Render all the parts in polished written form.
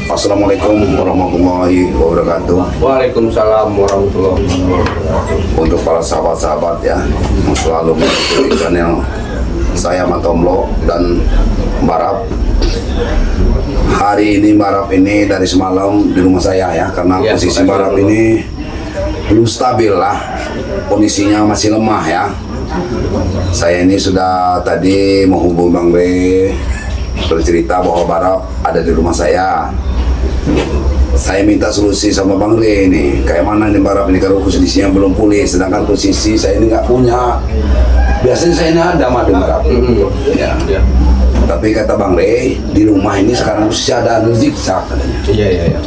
Assalamualaikum warahmatullahi wabarakatuh. Waalaikumsalam warahmatullahi wabarakatuh. Untuk para sahabat-sahabat ya, yang selalu mengikuti channel saya Matomlo dan Barap. Hari ini Barap ini dari semalam di rumah saya ya, karena Ya, posisi Barap ini belum stabil lah, kondisinya masih lemah ya. Saya ini sudah tadi menghubungi Bang Re, bercerita bahwa Barap ada di rumah saya. Saya minta solusi sama Bang Re ini, kayak mana nih Barap ini kalau kondisinya belum pulih, sedangkan posisi saya ini nggak punya. Biasanya saya ini ada madu Barap. Ya. Ya. Tapi kata Bang Re, di rumah ini sekarang masih ada zigzag katanya. Iya.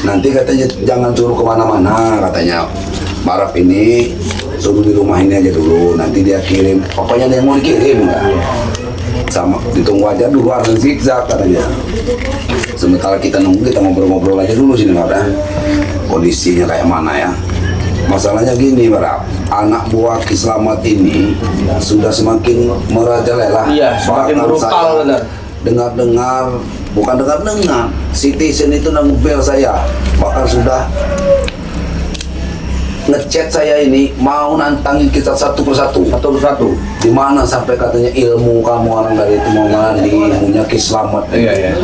Nanti katanya jangan suruh kemana-mana katanya. Barap ini suruh di rumah ini aja dulu, nanti dia kirim. Pokoknya dia mau dikirim ya. Sama ditunggu aja dulu ada zigzag katanya. Sementara kita nunggu, kita ngobrol-ngobrol aja dulu sini Barap. Kondisinya kayak mana ya? Masalahnya gini Barap, anak buah Ki Slamet ini sudah semakin merajalela. Iya, semakin Bahkan brutal saya benar. dengar-dengar, bukan dengar-dengar, Citizen itu ngebel saya, bahkan sudah ngechat saya ini mau nantangin kita satu persatu. Di mana sampai katanya ilmu kamu orang dari itu mau mandi, ilmunya Ki Slamet. Iya.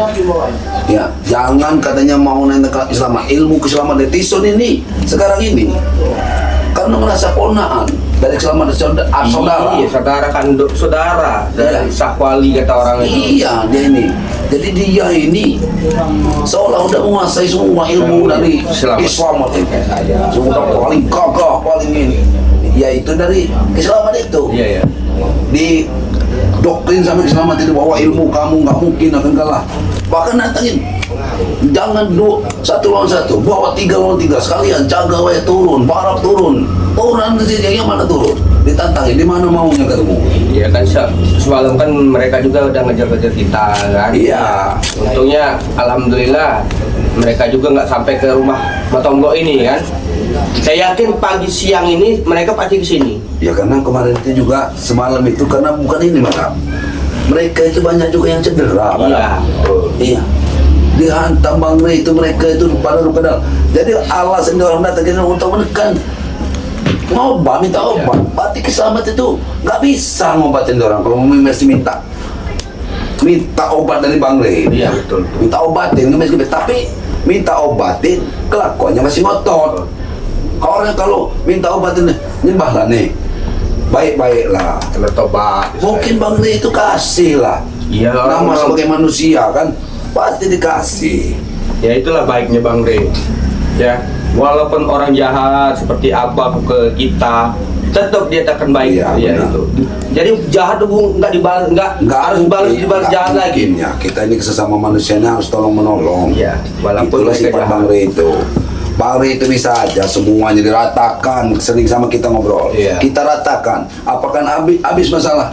Ya, jangan katanya mau nantang Ki Slamet, ilmu Ki Slamet netizen ini sekarang ini karena merasa ponaan dari Ki Slamet saudara. Iya, saudara kandung saudara dari Sahwali kata orang itu. Iya, dia ini. Jadi dia ini seolah udah menguasai semua ilmu dari Islam itu. Sudah paling gagah, paling ini. Yaitu dari Islam itu. Iya. Di doktrin sama Islam itu bahwa ilmu kamu nggak mungkin akan kalah. Bahkan nantangin, jangan satu lawan satu, bawa 3 lawan 3 sekalian. Jaga wae turun, Barap turun. Orang di sini yang mana turun? Ditantangin, di mana maunya ketemu? Iya kan semalam kan mereka juga udah ngejar-ngejar kita kan. Iya. Untungnya alhamdulillah mereka juga nggak sampai ke rumah Matombo ini kan. Saya yakin pagi siang ini mereka pasti ke sini. Ya karena kemarin itu juga semalam itu karena bukan ini Barap. Mereka itu banyak juga yang cedera Barap. Iya. Iya. Dihantam Bang Re itu mereka itu padahal. Jadi alasan orang datang ke sini untuk menekan. Minta obat. Berarti Ki Slamet itu nggak bisa ngobatin orang. Kalau mesti minta obat dari Bang Re. Iya betul. Minta obatin, tapi minta obatin kelakuannya masih ngotot. Kalau minta obatin nyembahlah nih, baik-baiklah. Kena tobat. Mungkin Bang Re itu kasih lah. Iya. Nama sebagai manusia kan pasti dikasih. Ya itulah baiknya Bang Re. Ya, walaupun orang jahat seperti apa ke kita, tetap dia akan baik. Iya, Ya, benar. itu. Jadi jahat itu nggak dibalas, nggak harus dibalas jahat lagi. Ya, kita ini sesama manusianya harus tolong menolong. Iya, walaupun Itulah mereka sifat jahat. Bang Re itu. Bang Re itu bisa aja semuanya diratakan, sering sama kita ngobrol. Iya. Kita ratakan, apakah habis masalah?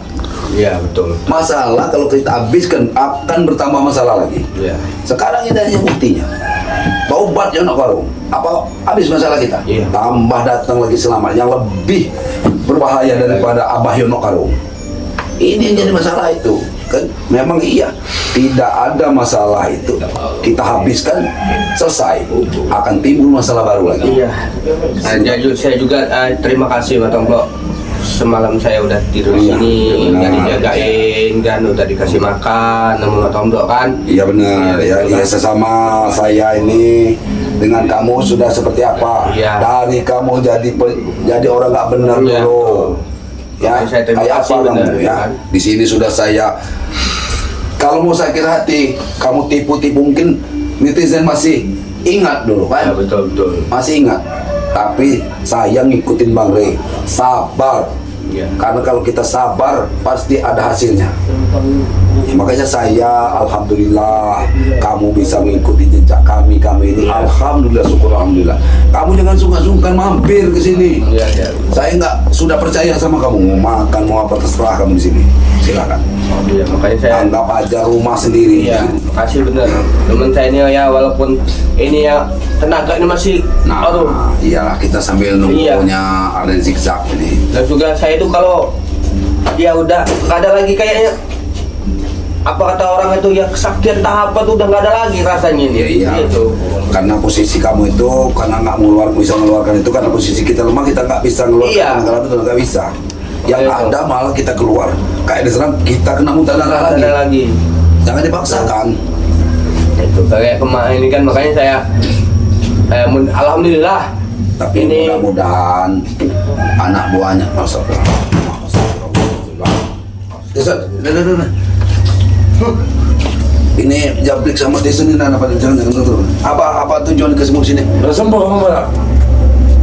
Iya betul. Masalah kalau kita habiskan akan bertambah masalah lagi. Iya. Sekarang ini hanya buktinya. Taubat ya nak warung. Apa habis masalah kita? Iya. Tambah datang lagi selamat yang lebih berbahaya daripada Abah Yono Karung. Ini yang jadi masalah itu. Kan memang iya, tidak ada masalah itu kita habiskan selesai, akan timbul masalah baru lagi. Iya. Saya juga terima kasih Pak Tombo. Semalam saya udah tidur di sini, nggak dijagain kan, udah dikasih makan sama Pak Tombo kan. Iya benar, ya sesama saya ini dengan kamu sudah seperti apa? Iya. Dari kamu jadi orang nggak benar Iya. dulu. Ya, Saya terima kayak kasih, apa kamu benar, ya? kan? Di sini sudah saya. Kalau mau sakit hati, kamu tipu-tipu mungkin netizen masih ingat dulu Ya kan? betul. Masih ingat. Tapi saya ngikutin Bang Re, sabar. Iya. Karena kalau kita sabar pasti ada hasilnya. Makanya saya alhamdulillah kamu bisa mengikuti jejak kami ini alhamdulillah, syukur alhamdulillah. Kamu jangan sungkan-sungkan mampir ke sini. Iya. Saya sudah percaya sama kamu, mau makan mau apa terserah kamu di sini. Silakan. Iya, makanya saya Anggap aja rumah sendiri. Iya, makasih bener. Temen saya ini ya walaupun ini ya tenaga ini masih Nah, iyalah kita sambil nunggunya ada zigzag ini. Dan juga saya itu kalau dia udah nggak ada lagi kayaknya apa kata orang itu ya kesaktian tahap itu udah nggak ada lagi rasanya ini. Iya. Gitu. Karena posisi kamu itu karena nggak bisa mengeluarkan itu karena posisi kita lemah kita nggak bisa mengeluarkan Iya. tenaga itu nggak bisa. Yang Iya. ada malah kita keluar kayak diserang kita kena muntah darah Ada lagi. lagi. Jangan dipaksakan. Itu kayak kemarin ini kan makanya saya alhamdulillah Tapi ini mudah-mudahan anak buahnya ini jabrik sama Tyson ini apa jangan turun. Apa tujuan ke semua sini? Udah sembuh kamu Barap?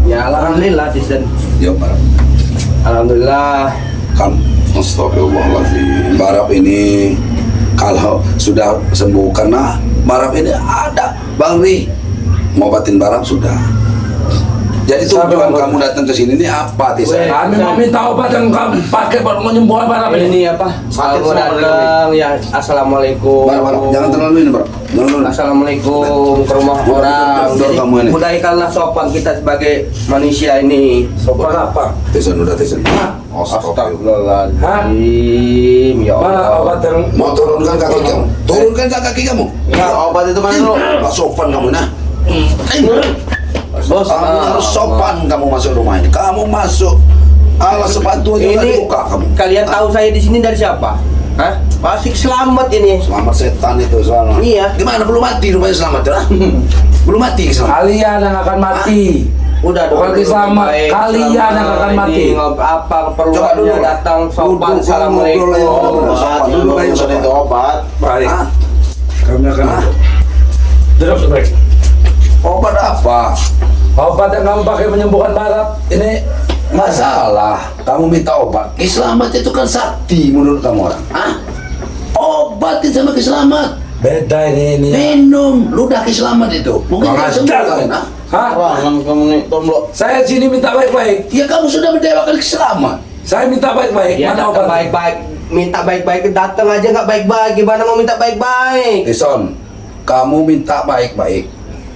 ya alhamdulillah Tisten. Ya Barap. Alhamdulillah. Kan astagfirullahaladzim. Barap ini kalau sudah sembuh karena Barap ini ada Bang Ri ngobatin Barap sudah. Jadi Siapa tujuan yang kamu datang ke sini ini apa Tyson? Weh. Kami mau minta obat yang kamu pakai buat menyembuhkan Barap ini. Ini apa? Selamat datang ya. Assalamualaikum. Barap, jangan terlalu ini Barap. Jangan terlalu. Assalamualaikum ke rumah orang. Dor Jadi, kamu ini. budaykanlah sopan kita sebagai manusia ini. Sopan apa? Tyson udah Tyson. Astagfirullahaladzim. Ya Mana Allah. obat yang Mau turunkan kaki kamu? Turunkan kaki kamu. Ya, obat itu mana lu? Gak sopan kamu nah. Bos, Kamu harus sopan kamu masuk rumah ini. Kamu masuk alas sepatu aja nggak Ini dibuka kamu. kalian tahu saya di sini dari siapa? Hah? Pasti selamat ini. Selamat setan itu selamat. Iya. Gimana belum mati rupanya selamat ya? Belum mati selamat. kalian yang akan mati. Udah Bukan dulu, selamat, baik, kalian yang selamat. akan mati. Ini apa keperluannya datang sopan. Duduk, Assalamualaikum. ngobrol aja, ngobrol. Duduk aja, sopan. itu obat. Baik. Hah? Kami akan Hah? duduk sebaik. Obat apa? Obat yang kamu pakai menyembuhkan Barap ini Masalah. Kamu minta obat. Kiselamat itu kan sakti menurut kamu orang. Hah? Obatin sama Kiselamat. beda ini. Minum ludah Kiselamat itu. Mungkin Kurang kan sembuh ajar kalian. kamu. Hah? Hah? Jangan kamu nih tomblok. Saya sini minta baik-baik. Ya kamu sudah mendewakan Kiselamat. Saya minta baik-baik. Ya, Mana datang obat? baik-baik. Minta baik-baik datang aja nggak baik-baik. Gimana mau minta baik-baik? Tyson, kamu minta baik-baik.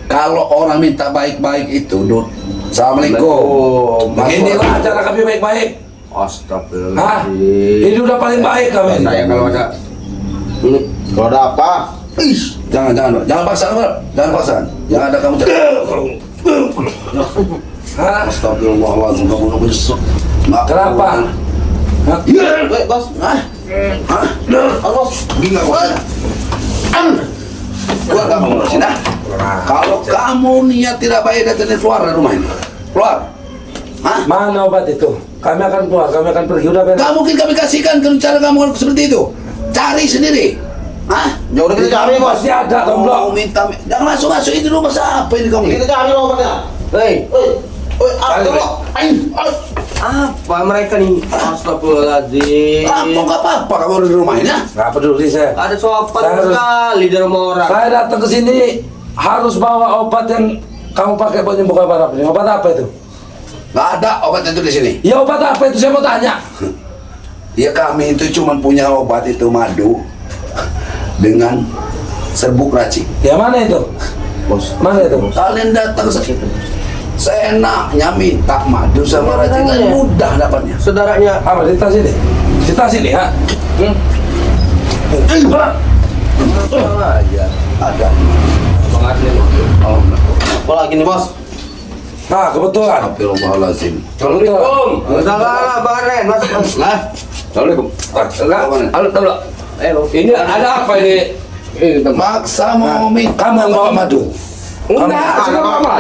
Kalau orang minta baik-baik itu, Dut. Assalamualaikum. Beginilah cara kami baik-baik. Hah? Astagfirullahaladzim. Ini udah paling baik kami. Saya kalau ada ini Kalau ada apa? Ih, jangan paksa, Bro. Jangan paksa. Jangan ada kamu. Hah? Astagfirullahaladzim, kamu nunggu besok. Kenapa? Hah? Weh, bos. Hah? Hah? Bos. Gila kau. Keluar kamu dari sini. Nah. Kalau kamu niat tidak baik datang keluar dari rumah ini. Keluar. Hah? Mana obat itu? Kami akan keluar, kami akan pergi. Udah beres. Gak mungkin kami kasihkan kalau cara kamu seperti itu. Cari sendiri. Hah? Ya udah kita cari, bos. Pasti ada, Kamu tomblok. minta, jangan masuk itu rumah siapa ini kamu? Kita cari obatnya. hei, Weh, tomblok. apa mereka nih? Astagfirullahaladzim. Rampok gak apa-apa kamu ada di rumah ini ya? Nggak peduli saya. Ada sopan Saya harus- sekali di rumah orang. Saya datang ke sini harus bawa obat yang kamu pakai buat menyembuhkan Barap ini. Obat apa itu? Gak ada obat itu di sini. Ya obat apa itu saya mau tanya. Ya kami itu cuma punya obat itu madu dengan serbuk racik. Ya mana itu? Bos. Mana itu? Kalian datang segitu. Seenaknya minta madu sama racik kan mudah dapatnya. Saudaranya Apa di tas ini? Di tas ini ya? aja. Ada. Bang Adlin. Oh, Apa lagi nih, bos? Nah kebetulan. Astagfirullahaladzim. Assalamualaikum. Salah Bang Adlin, Mas. Nah, Assalamualaikum. Halo, Tabla. Ini ada apa ini? Ini tempat. Maksa mau minta. Kamu yang bawa madu. Enggak, sudah lama.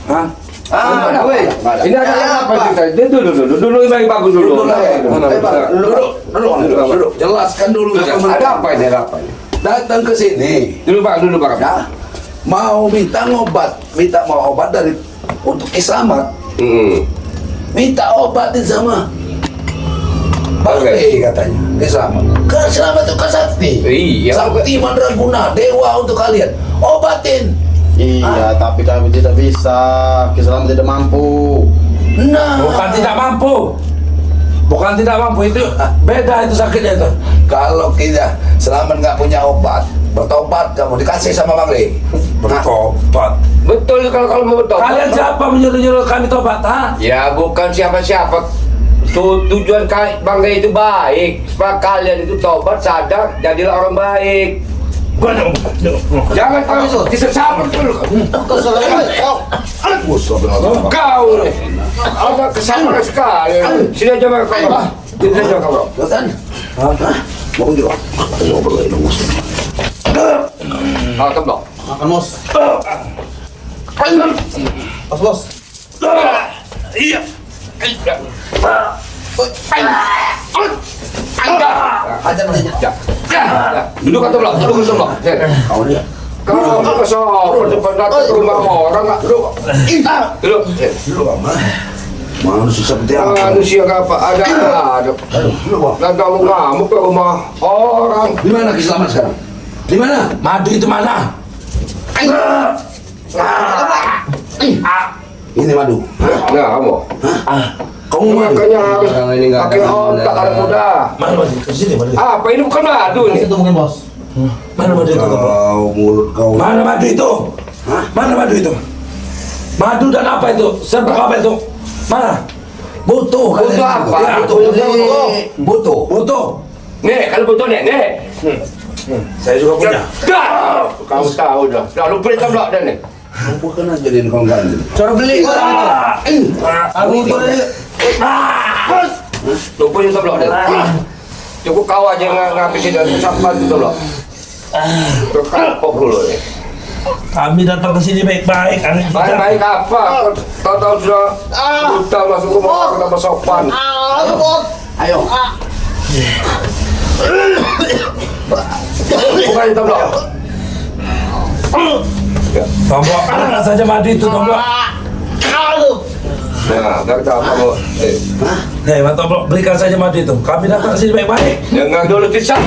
Hah? Ah, weh. Nggak ada. Ini ada apa kita? Dulu yang bagus dulu. Mana? Duduk. Jelaskan dulu. Ada apa ini? Ada apa ini? Datang ke sini. Dulu Pak. Ya, mau minta mau obat dari untuk Islamat. Minta obatin sama Bang Oke. Rey katanya. Islamat. Kan Islamat itu kan sakti. Iya. Sakti mandraguna, dewa untuk kalian. Obatin. iya, tapi kami tidak bisa. Kisah tidak mampu. Nah, Bukan tidak mampu. Bukan tidak mampu itu beda itu sakitnya itu. kalau kita Selamat nggak punya obat, bertobat kamu dikasih sama Bang Rey. Bertobat. Betul kalau mau betul. Kalian siapa menyuruh-nyuruh kami tobat? Ha? Ya bukan siapa-siapa. Tujuan bangga itu baik. Supaya kalian itu tobat, sadar, jadilah orang baik. Jangan kau disesat dulu. Kau ada kesabaran sekali. Sini aja kau. Sini aja kau. Dosan. Hah? Mau pergi Pak? Ayo ngobrol dong Mas. Keblok. Makan bos. Bos. Iya. Ajar aja. Duduk atau belum? Kau dia. Kau kesal depan datang ke rumah orang nggak duduk? Duduk. Dulu Pak. Manusia seperti apa? Manusia apa? Ada. Dulu Pak. Dan kamu ngamuk ke rumah orang. Di mana Kiselamat sekarang? Di mana? Madu itu mana? Ini madu. Nah, kamu. Kamu madu. Makanya harus Sekarang ini nggak ada pakai madu, otak nggak anak ada. muda. Mana madu? Ke sini madu. Apa ini bukan madu nih? Itu mungkin bos. Mana madu itu? Kau mulut kau. Mana madu itu? Hah? Mana madu itu? Madu dan apa itu? Serbuk apa itu? Mana? Butuh. Butuh kalian. apa? Ya, Butuh. Butuh. Butuh. Nih, kalau butuh nih. Saya juga punya. Dah. Kamu tahu dah. Dah lu beli tabrak dah nih. Bukan aja jadiin kawan kawan. Suruh beli orang itu. Aku beli. Lu beli tabrak dah. Cukup kau aja ngabisin dari sampan itu loh. Kapok dulu nih. Kami datang ke sini baik-baik. Baik-baik apa? Tahu-tahu sudah buta masuk rumah kita sopan. Ayo. Bukan itu blok. Tombok, angkat saja madu itu tombok. Nah, nggak tahu kamu. Hei, Pak Tombok, berikan saja madu itu. Kami datang ke sini baik-baik. Jangan dulu pisah.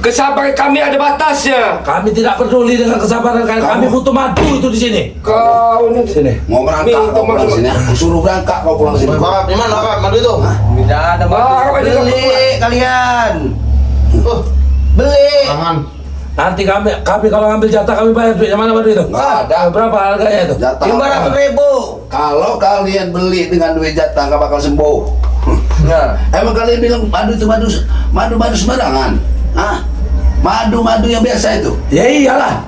Kesabaran kami ada batasnya. Kami tidak peduli dengan kesabaran kalian. Kami butuh madu itu di sini. Kau ini Sini. Mau berangkat kau pulang sini. Aku suruh berangkat kau pulang sini. Bapak, di mana Bapak? Madu itu? Tidak ada beli kalian. Beli. Tangan. Nanti kami kalau ngambil jatah kami bayar duitnya mana madu itu? Nggak ada. Berapa harganya itu? Jatah. 500.000. Kalau kalian beli dengan duit jatah nggak bakal sembuh. Nah, Emang kalian bilang madu itu madu sembarangan? Hah? Madu yang biasa itu? Ya iyalah.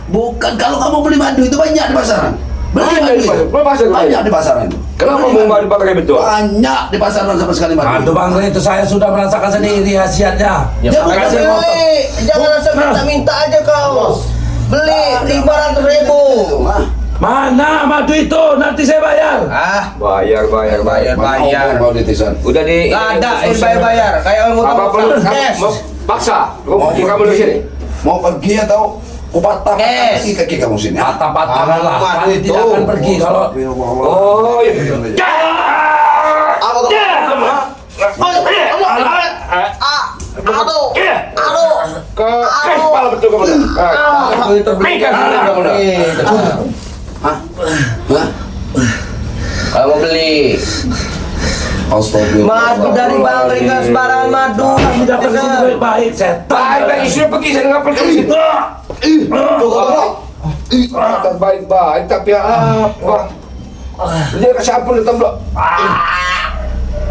Bukan, kalau kamu beli madu itu banyak di pasaran. Beli Banyak madu di itu. pasar. Banyak di pasaran itu. Kenapa Beli mau madu. madu pakai betul? Banyak di pasaran sama sekali madu. Aduh Bang Ray, itu saya sudah merasakan sendiri khasiatnya. ya Jangan makasih beli. beli. Jangan asal minta aja kau. Beli 500.000. Hah? Mana madu itu? Nanti saya bayar. Bayar. Mau netizen. Udah di. Nggak ada bayar. Kayak orang Apa ngutang perlu? cash. Mau paksa? Mau pergi kamu di sini? Mau pergi atau kupatah Yes. kaki kamu sini? Hah? Patah-patah lah. Madu Kami itu. tidak akan pergi kalau Oh iya. Apa tuh? Kepala betul kamu. Megang sini kamu dah. Hah? Hah? Kalau mau beli Astagfirullah. madu dari Bang Ringan sembarangan madu. kami datang ke sini baik-baik. Baik, sudah pergi, saya nggak pergi ke sini. Baik, tapi apa? Dia kasih ampun datang blok.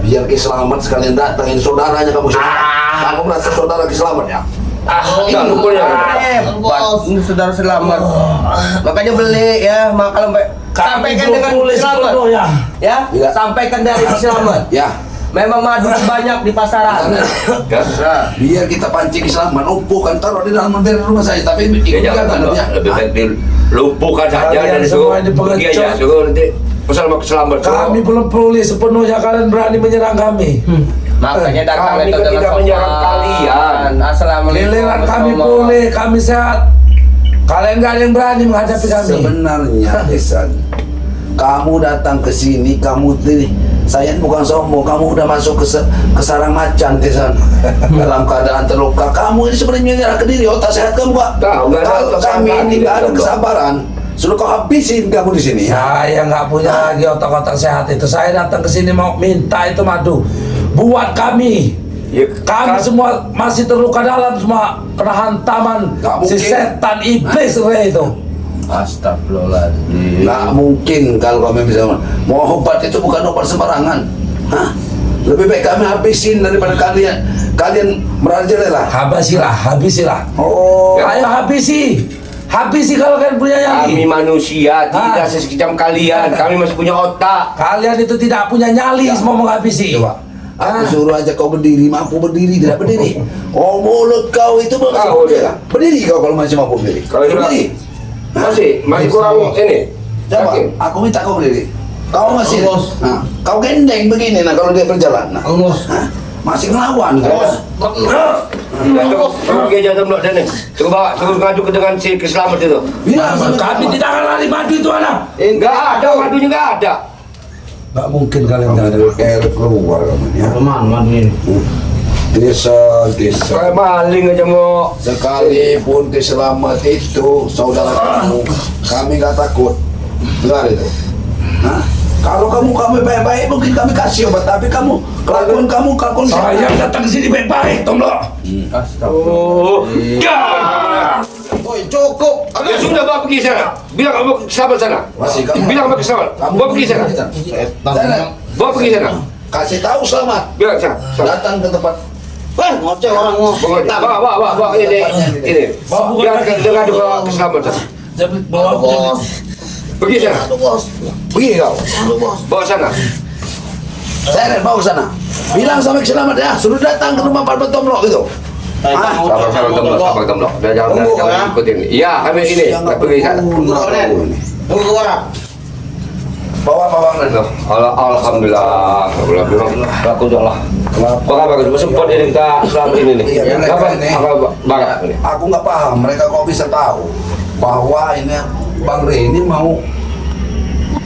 Biar Kiselamat sekalian datang, ini saudaranya kamu sini. Kamu merasa saudara Kiselamat ya? Enggak lupa ya. Hebat, ini saudara selamat. Makanya beli ya, makanya sampaikan dengan selamat. sepenuhnya. Ya, Iya. sampaikan dari selamat. Ya, Memang madu banyak di pasaran. biar kita pancing Kiselamat, lumpuhkan taruh di dalam ember rumah saya. Tapi Ya ikut jangan jangan blok. ya. Lebih baik dilumpuhkan saja Kalian dan semua ini pergi aja. pengecut. Suruh nanti pesan mau selamat. Kami belum pulih sepenuhnya, kalian berani menyerang kami. Makanya datang Kami itu kan dengan tidak menyerang sopan. kalian. Assalamualaikum. Giliran kami warahmatullahi pulih, kami sehat. Kalian gak ada yang berani menghadapi kami. Sebenarnya Desan, kamu datang ke sini, kamu ini saya bukan sombong, kamu udah masuk ke sarang macan Desan. Dalam keadaan terluka, kamu ini sebenarnya menyerah ke diri, otak sehat kamu Pak. Tahu, nggak ada Kalau otak kami sehat, ini nggak ada tidak, kesabaran, sudah kau habisin kamu di sini ya. Saya nggak punya lagi otak-otak sehat itu. Saya datang ke sini mau minta itu madu buat kami. Ya, Kami semua masih terluka dalam, semua kena hantaman Nggak si mungkin. setan iblis Ray itu. Astagfirullahaladzim. Nggak mungkin kalau kami bisa mau obat itu bukan obat sembarangan. Hah? Lebih baik kami habisin daripada kalian merajalela. Habisilah. Oh, Ayo habisi kalau kalian punya Kami nyali. manusia, tidak sekejam kalian. Kami masih punya otak. Kalian itu tidak punya nyali, semua menghabisi. coba. Aku suruh aja kau berdiri, mampu berdiri, tidak berdiri. Oh, mulut kau itu masih Kau berdiri. dia. Berdiri kau kalau masih mampu berdiri. Kalau sudah- berdiri. Masih kurang ini. Coba, Yakin? aku minta kau berdiri. Kau masih, nah, kau gendeng begini, nah kalau dia berjalan, nah, masih ngelawan kau. Ya, coba pergi aja temblok dan coba ngadu ke dengan si Keslamet itu. Bilang sama Kami tidak akan lari madu itu anak. Enggak ada, madunya enggak ada. Gak mungkin kalian tidak ada. kayak keluar kamu ya. Teman ini. Desa. Kayak maling aja mau. Sekalipun Keslamet itu saudara kamu, kami gak takut. Dengar itu. Hah? Kalau kami baik-baik mungkin kami kasih obat, tapi kelakuan Saya datang ke sini baik-baik, Tomlo. Oh, ya. Oi, cukup. Ya sudah, bawa pergi sana. Bilang kamu Keslamet sana. Masih kamu. Bilang sama Keslamet. Bawa pergi sana. Sana. Bawa pergi sana. Kasih tahu selamat. Bilang sana. Datang ke tempat. Wah, ngoceh orang mau. Bawa ini. Biar dengan bawa Keslamet sana. Bawa aku. Pergi sana. Pergi kau. Bawa sana. Saya bawa ke sana. Bilang sama selamat ya, suruh datang ke rumah Pak Tomlo gitu. Sabar temblok. Udah jangan ikutin. Iya, kami ini. Pergi sana. Tunggu ke orang. Bawa pawangan. Alhamdulillah. Aku udah lah. Apa kabar? Sempat ini kita selama ini nih. Iya, mereka Apa ini. barat ini? Aku nggak paham, mereka kok bisa tahu bahwa ini Bang Rey ini mau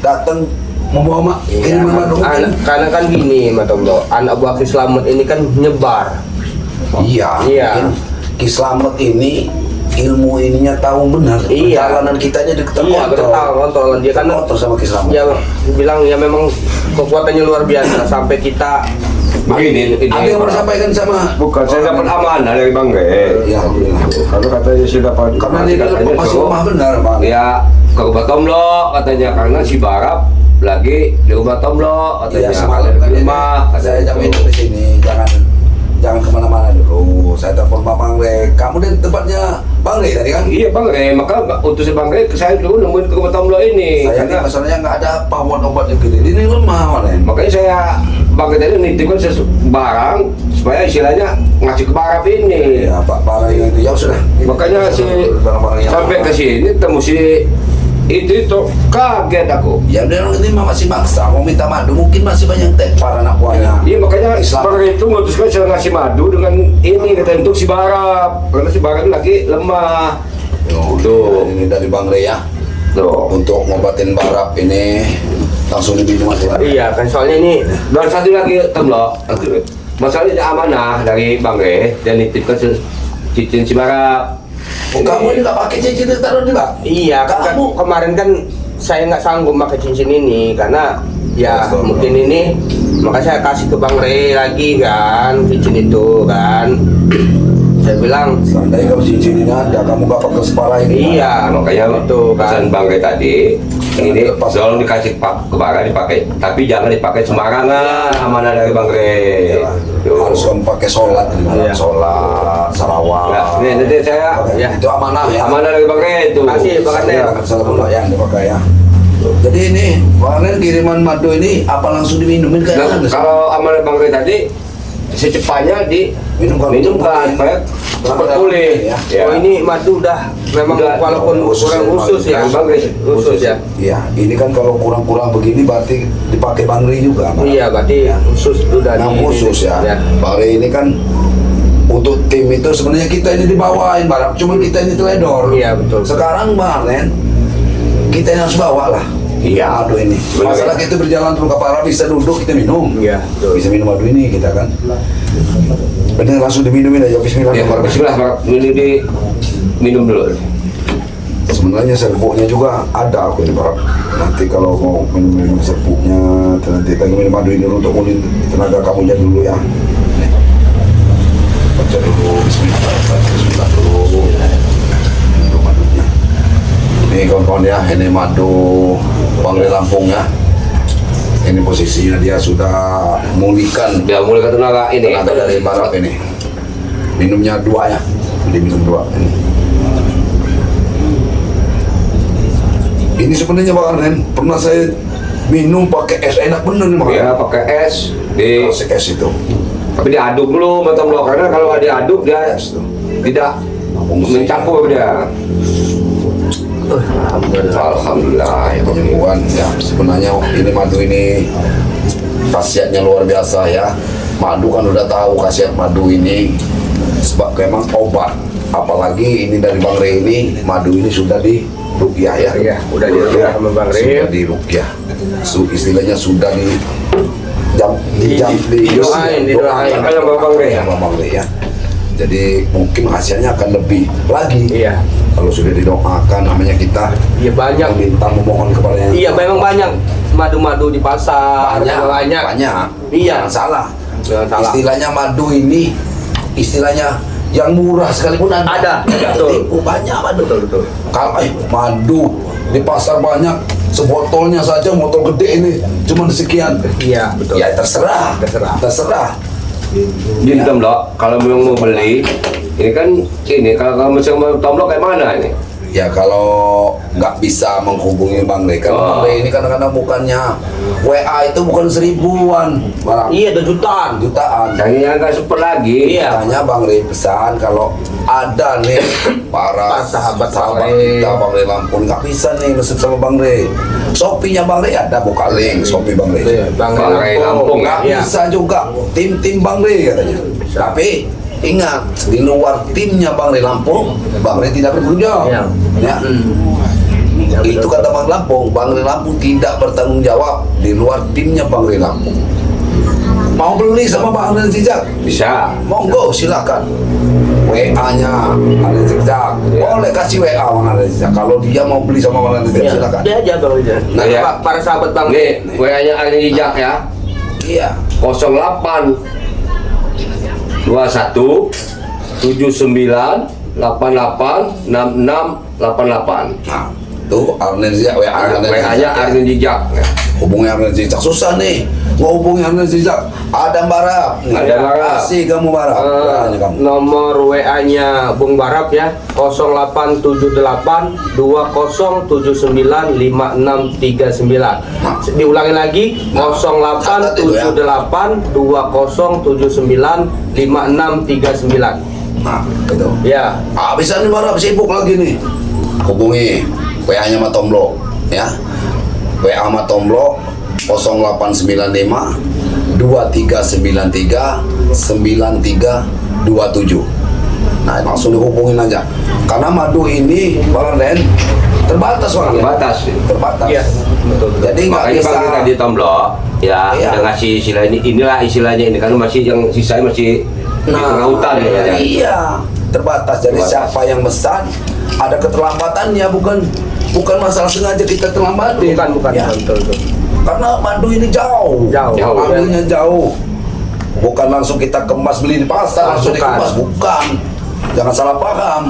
datang membawa kiriman madu. Karena kan gini, Matombo, anak buah Keslamet ini kan nyebar. Iya. Iya. Mungkin Ki Slamet ini ilmu ininya tahu benar. Iya. Perjalanan kitanya dekat Iya, betul kontrol dia kan. kontrol sama Ki Slamet. Ya bilang ya memang kekuatannya luar biasa sampai kita Begini, Ada yang mau sampaikan sama bukan saya dapat amanah dari Bang Re. Iya. Kalau katanya sih dapat Karena dia masih lemah benar, Bang. Ya ke rumah Tomlo katanya karena si Barap lagi di rumah Tomlo Iya, katanya. semalam kan di rumah saya katanya jamin gitu. di sini, jangan kemana-mana dulu. Saya telepon Bang Rey. Kamu di tempatnya Bang Rey tadi kan? Iya Bang Re, maka utus Bang Re saya dulu nemuin ke rumah Tomlo ini. Saya ini Karena masalahnya nggak ada apa obat yang gede. Ini lemah mana? makanya saya Bang Re tadi nitipkan barang supaya istilahnya ngasih ke Barap ini. Ya Pak Barang itu ya sudah. Makanya si Barang-barang yang sampai ke sini temu si itu kaget aku. Ya dia orang ini masih maksa mau minta madu, mungkin masih banyak para anak buahnya. Iya makanya Islam. Bang Re itu memutuskan saya ngasih madu dengan ini kata untuk si Barap karena si Barap lagi lemah. Tuh. Ini dari Bang Rey ya. Tuh. Untuk ngobatin Barap ini langsung diminum aja. iya kan soalnya ini Dan satu lagi Temlo, masalahnya amanah dari Bang Re dan nitipkan cincin si Barap. Oh, kamu ini nggak pakai cincin yang taruh di bak? iya kan Kamu kemarin kan saya nggak sanggup pakai cincin ini karena ya Betul. mungkin ini maka saya kasih ke Bang Rey lagi kan cincin itu kan saya bilang seandainya kalau cincin ini ada, kamu gak pakai separah ini. iya Makanya itu pesan kan Bang Re tadi ini tolong dikasih ke Barap dipakai, tapi jangan dipakai sembarangan. Amanah dari Bang Re. Tuh. Harus kamu pakai sholat, Iya. sholat, salawat. Ya, ini nanti saya Ya. Itu amanah ya. amanah dari Bang Re itu. Makasih, Bang Re. Ya, salah pula yang dipakai ya. Jadi ini, Bang Ren kiriman madu ini apa langsung diminumin Nah, kayak kalau amanah Bang Re tadi secepatnya Minumkan. supaya cepat pulih. Ya. oh ini madu udah memang Udah. walaupun Khusus kurang ya, khusus ya Bang Re. khusus ya Iya, ini kan kalau kurang-kurang begini berarti dipakai Bang Ri juga. Bang. iya berarti khusus itu dari Yang khusus ya. Bang Ri ini kan untuk tim itu sebenarnya kita ini dibawain barang, cuma kita ini teledor. Iya, betul. Sekarang Bang Ren, kita yang harus bawa lah. Iya. Madu ini. Benar. Masalah kita berjalan terus ke para bisa duduk kita minum. Iya, betul. Bisa minum madu ini kita kan. Bener langsung diminumin aja. Bismillah. Ya, bismillah, Bang. Ini minum dulu. Sebenarnya serbuknya juga ada aku ini Pak. Nanti kalau mau minum serbuknya, nanti kita minum madu ini untuk pulih tenaga kamu aja dulu ya. Nih. Baca dulu Bismillah dulu. Minum madunya. Ini kawan-kawan ya, ini madu Bang Re Lampung ya. Ini posisinya dia sudah memulihkan Dia mulai ke tenaga ini. tenaga dari Barap ini. Minumnya 2 ya, diminum 2. Ini sebenarnya Bang Arnen, pernah saya minum pakai es, enak bener nih Bang. Ya pakai es di Kasih es itu. tapi diaduk dulu sama Tom Blok, karena kalau nggak diaduk dia Es tuh. tidak mencampur dia. Alhamdulillah ya Bang. Penyembuhan ya, sebenarnya ini madu ini khasiatnya luar biasa ya. Madu kan udah tahu khasiat madu ini, sebab memang obat. Apalagi ini dari Bang Rey ini, madu ini sudah di ruqyah ya. Iya, udah di ruqyah sama Bang Rey. Sudah di ruqyah. Istilahnya sudah didoain didoain. Sama Bang Rey ya. sama Bang Rey ya. Jadi mungkin hasilnya akan lebih lagi. Iya. Kalau sudah didoakan, namanya kita Iya banyak. meminta memohon kepada yang Iya memang banyak madu-madu di pasar. banyak. Iya. Jangan salah. Jangan salah. Istilahnya madu ini, istilahnya yang murah sekalipun ada. Betul. Banyak madu. Betul. Kalau madu di pasar banyak, sebotolnya saja botol gede ini cuma sekian. Iya betul. Ya terserah. Terserah. Jadi Tom Blok, kalau memang mau beli, ini kan kalau misalnya Tom Blok kayak mana ini? Ya kalau nggak bisa menghubungi Bang Rey, kan Bang Rey ini kadang-kadang bukannya WA itu bukan 1000-an, barang Iya, ada jutaan. jutaan. Yang nggak super lagi. Iya. Makanya Bang Rey pesan kalau ada nih para Sahabat Bang sahabat Rey. kita Bang Rey Lampung nggak bisa nih mesen sama Bang Rey. Shopee-nya Bang Rey ada, buka link Shopee Bang Rey. Bang Bang Rey Lampung, Nggak Iya. bisa juga tim Bang Rey katanya. Tapi ingat, di luar timnya Bang Rey Lampung, Bang Rey tidak bertanggung jawab. Iya. Ya. Itu kata Bang Lampung, Bang Rey Lampung tidak bertanggung jawab di luar timnya Bang Rey Lampung. Mau beli sama Bang Arnen Zigzag? Bisa. Monggo silakan. WA-nya Arnen Zigzag. Boleh kasih WA Bang Arnen Zigzag. Kalau dia mau beli sama Bang Arnen Zigzag silakan. Dia aja Bang Rey. Nah, Iya. Pak, para sahabat Bang Nih, Rey. WA-nya Arnen Jijak ya. Iya. 08 21 79 88 66 88. Nah, tuh Arnen Zigzag WA Arnen WA-nya Zigzag. Arnen Jijak. Hubungi Arnen Zigzag. Susah nih. Mau hubungi Arnen Zigzag. Ada Barap. Ada Barap. Kasih kamu Barap. WA-nya kamu. Nomor WA-nya Bung Barap ya 0878 2079 5639. Diulangi lagi 0878 2079 5639. Nah, gitu. Ya. Bisa nih Barap, sibuk lagi nih. Hubungi WA-nya sama Tomblok ya. WA sama Tomblok 0895 2393 9327. Nah, langsung dihubungin aja. Karena madu ini Bang Arnen terbatas Bang Arnen. Terbatas. Terbatas. Iya, betul. Jadi nggak Makanya bisa. Bang tadi Tom Blok ya Iya. udah ngasih istilah inilah istilahnya ini kan masih yang sisanya masih di tengah hutan ya. Iya, terbatas. Jadi Terbatas. siapa yang pesan ada keterlambatannya, bukan masalah sengaja kita terlambatin. Bukan. Ya. Betul. Karena madu ini jauh. Jauh. Ambilnya jauh. Bukan langsung kita kemas beli di pasar, langsung Bukan. dikemas. Bukan. Jangan salah paham.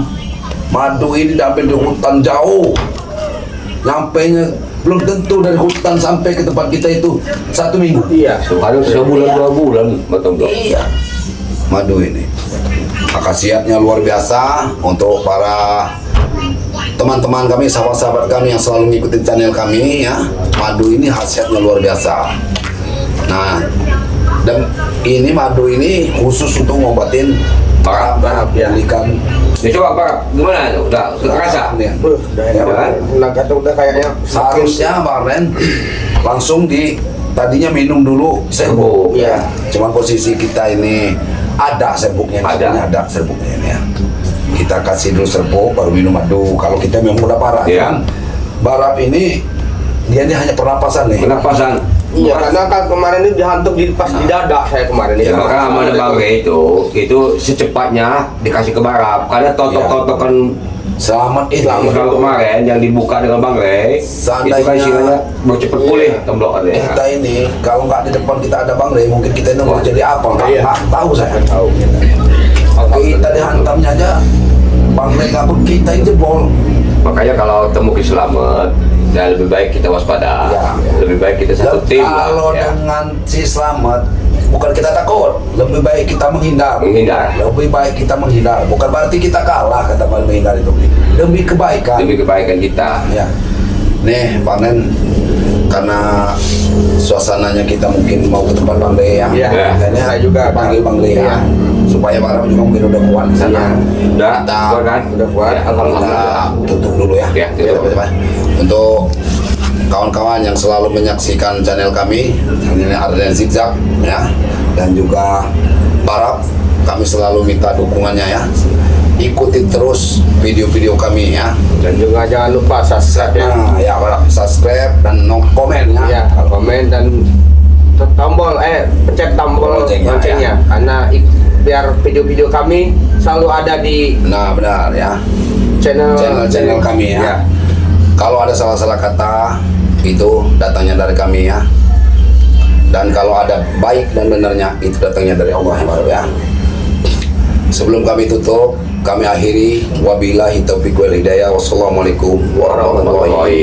Madu ini diambil di hutan jauh. Nyampainya belum tentu dari hutan sampai ke tempat kita itu 1 minggu. Iya. Kadang sebulan Iya. 2 bulan Tom Blok. Iya. Madu ini. Khasiatnya luar biasa untuk para teman-teman kami, sahabat-sahabat kami yang selalu ngikutin channel kami ya. Madu ini khasiatnya luar biasa. Nah, dan ini madu ini khusus untuk ngobatin Barap, ya. pemilikan. Ya coba Pak, gimana? Udah kerasa? Nih. Udah Ya, enak. Udah kayaknya Seharusnya Bang Ren langsung tadinya minum dulu serbuk. Iya. Cuman posisi kita ini ada serbuknya, ada serbuknya ini ya. Kita kasih dulu serbuk baru minum madu. Kalau kita memang udah parah Iya. kan. Barap ini dia hanya pernapasan nih. Penapasan. Iya, karena kan kemarin ini dihantam di dada saya kemarin Ya itu. maka sama Bang Rey itu secepatnya dikasih ke Barap karena totok-totokan Selamat Islam kemarin yang dibuka dengan Bang Rey itu kan Seandainya- istilahnya mau cepet pulih Tom Blok katanya. kita ini kalau nggak di depan kita ada Bang Rey, mungkin kita ini mau jadi apa? Iya. Nggak tahu saya. Kita dihantamnya aja Bang Rey kabut kita yang jebol. Makanya kalau temu Selamat, ya lebih baik kita waspada, Ya. lebih baik kita satu Dan tim lah. kalau Ya. dengan si Selamat, bukan kita takut, lebih baik kita menghindar. Menghindar. Lebih baik kita menghindar. Bukan berarti kita kalah kata Bang menghindar itu. Demi kebaikan. Demi kebaikan kita. Ya. Nih, panen karena suasananya kita mungkin mau ke tempat Bang Le ya. Iya. Makanya Saya juga panggil Bang Le ya. Iya. Supaya Bang Le juga mungkin udah kuat di sana. Udah, Kita kuat kan? Udah kuat, Ya, alhamdulillah. kita tutup dulu ya. Ya, tutup. Untuk kawan-kawan yang selalu menyaksikan channel kami, channel Arden Zigzag ya, dan juga Barap, kami selalu minta dukungannya ya. Ikuti terus video-video kami ya. Dan juga jangan lupa subscribe ya. Nah, ya Barap, subscribe dan komen ya. Ya, komen dan pencet tombol Loncengnya, loncengnya karena biar video-video kami selalu ada di Nah, benar ya. Channel kami ya. Ya. Kalau ada salah-salah kata itu datangnya dari kami ya. Dan kalau ada baik dan benarnya itu datangnya dari Allah ya. Sebelum kami tutup, kami akhiri wabillahi taufiq wal hidayah. Wassalamualaikum warahmatullahi